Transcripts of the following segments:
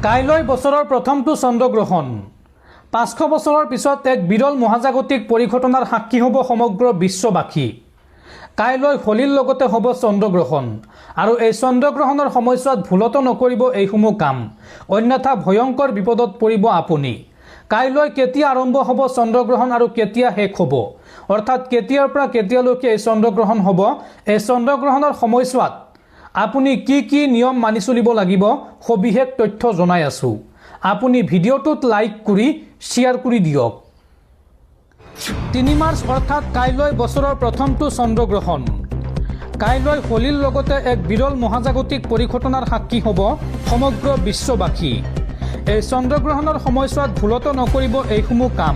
কাইলৈ বছৰৰ প্ৰথমটো চন্দ্ৰগ্ৰহণ ৫০০ বছৰৰ পিছত এক বিৰল মহাজাগতিক পৰিঘটনাৰ সাক্ষী হ'ব সমগ্ৰ বিশ্ববাসী। কাইলৈ হোলীৰ লগতে হ'ব চন্দ্ৰগ্ৰহণ আৰু এই চন্দ্ৰগ্ৰহণৰ সময়ছোৱাত ভুলতো নকৰিব এইসমূহ কাম, অন্যথা ভয়ংকৰ বিপদত পৰিব আপুনি। কাইলৈ কেতিয়া আৰম্ভ হ'ব চন্দ্ৰগ্ৰহণ আৰু কেতিয়া শেষ হ'ব, অৰ্থাৎ কেতিয়াৰ পৰা কেতিয়ালৈকে এই চন্দ্ৰগ্ৰহণ হ'ব, এই চন্দ্ৰগ্ৰহণৰ সময়ছোৱাত আপুনি কি নিয়ম মানি চলিব লাগিব সবিশেষ তথ্য জনাই আছোঁ। আপুনি ভিডিঅ'টোত লাইক কৰি শ্বেয়াৰ কৰি দিয়ক। ৩ মাৰ্চ অৰ্থাৎ কাইলৈ বছৰৰ প্ৰথমটো চন্দ্ৰগ্ৰহণ। কাইলৈ হোলীৰ লগতে এক বিৰল মহাজাগতিক পৰিঘটনাৰ সাক্ষী হ'ব সমগ্ৰ বিশ্ববাসী। এই চন্দ্ৰগ্ৰহণৰ সময়ছোৱাত ভুলতো নকৰিব এইসমূহ কাম।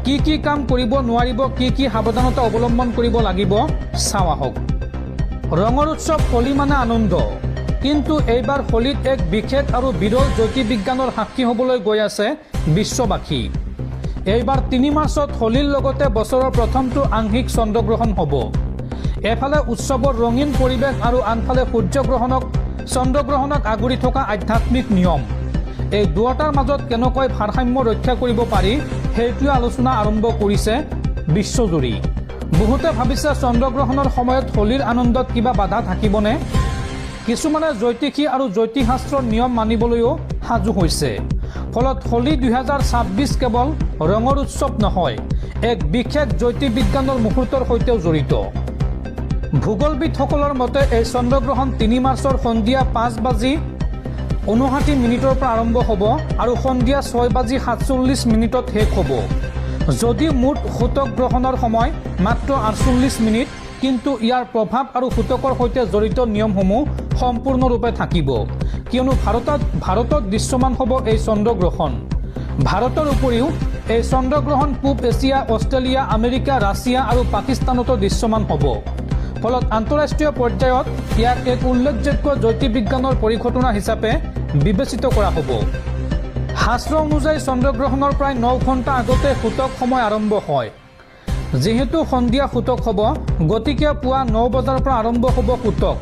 কি কাম কৰিব নোৱাৰিব, কি সাৱধানতা অৱলম্বন কৰিব লাগিব চাওঁ আহক। ৰঙৰ উৎসৱ হোলী মানে আনন্দ, কিন্তু এইবাৰ হোলীত এক বিশেষ আৰু বিৰল জ্যোতিৰ্বিজ্ঞানৰ সাক্ষী হ'বলৈ গৈ আছে বিশ্ববাসী। এইবাৰ ৩ মাৰ্চত হোলীৰ লগতে বছৰৰ প্ৰথমটো আংশিক চন্দ্ৰগ্ৰহণ হ'ব। এফালে উৎসৱৰ ৰঙীন পৰিৱেশ আৰু আনফালে চন্দ্ৰগ্ৰহণক আগুৰি থকা আধ্যাত্মিক নিয়ম। এই দুয়োটাৰ মাজত কেনেকৈ ভাৰসাম্য ৰক্ষা কৰিব পাৰি সেইটোৱে আলোচনা আৰম্ভ কৰিছে বিশ্বজুৰি। বহুতে ভাবিছে চন্দ্ৰগ্ৰহণৰ সময়ত হোলীৰ আনন্দত কিবা বাধা থাকিবনে? কিছুমানে জ্যোতিষী আৰু জ্যোতিষশাস্ত্ৰৰ নিয়ম মানিবলৈও সাজু হৈছে। ফলত হোলী ২০২৬ কেৱল ৰঙৰ উৎসৱ নহয়, এক বিশেষ জ্যোতিৰ্বিজ্ঞানৰ মুহূৰ্তৰ সৈতেও জড়িত। ভূগোলবিদসকলৰ মতে এই চন্দ্ৰগ্ৰহণ ৩ মাৰ্চৰ সন্ধিয়া ৫:৫৯ পৰা আৰম্ভ হ'ব আৰু সন্ধিয়া ৬:৪৭ শেষ হ'ব। যদিও মুঠ সূতক গ্ৰহণৰ সময় মাত্ৰ ৪৮ মিনিট, কিন্তু ইয়াৰ প্ৰভাৱ আৰু সূতকৰ সৈতে জড়িত নিয়মসমূহ সম্পূৰ্ণৰূপে থাকিব, কিয়নো ভাৰতত দৃশ্যমান হ'ব এই চন্দ্ৰগ্ৰহণ। ভাৰতৰ উপৰিও এই চন্দ্ৰগ্ৰহণ পূব এছিয়া, অষ্ট্ৰেলিয়া, আমেৰিকা, ৰাছিয়া আৰু পাকিস্তানতো দৃশ্যমান হ'ব। ফলত আন্তঃৰাষ্ট্ৰীয় পৰ্যায়ত ইয়াক এক উল্লেখযোগ্য জ্যোতিৰ্বিজ্ঞানৰ পৰিঘটনা হিচাপে বিবেচিত কৰা হ'ব। শাস্ত্ৰ অনুযায়ী চন্দ্ৰগ্ৰহণৰ প্ৰায় ৯ ঘণ্টা আগতে সূতক সময় আৰম্ভ হয়। যিহেতু সন্ধিয়া সূতক হ'ব, গতিকে পুৱা ৯ বজাৰ পৰা আৰম্ভ হ'ব সূতক।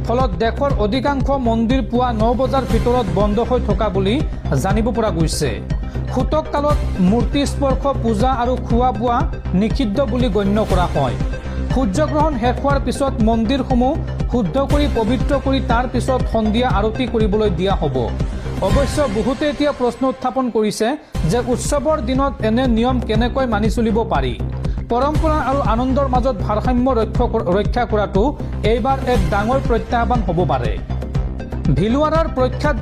ফলত দেশৰ অধিকাংশ মন্দিৰ পুৱা ৯ বজাৰ ভিতৰত বন্ধ হৈ থকা বুলি জানিব পৰা গৈছে। সূতক কালত মূৰ্তি স্পৰ্শ, পূজা আৰু খোৱা বোৱা নিষিদ্ধ বুলি গণ্য কৰা হয়। সূৰ্যগ্ৰহণ শেষ হোৱাৰ পিছত মন্দিৰসমূহ শুদ্ধ কৰি পবিত্ৰ কৰি তাৰ পিছত সন্ধিয়া আৰতি কৰিবলৈ দিয়া হ'ব। অৱশ্য বহুতে এতিয়া প্ৰশ্ন উত্থাপন কৰিছে যে উৎসৱৰ দিনত এনে নিয়ম কেনেকৈ মানি চলিব পাৰি। পৰম্পৰা আৰু আনন্দৰ মাজত ভাৰসাম্য ৰক্ষা কৰাটো এইবাৰ এক ডাঙৰ প্ৰত্যাহ্বান হ'ব পাৰে। ভিলৱাৰাৰ প্ৰখ্যাত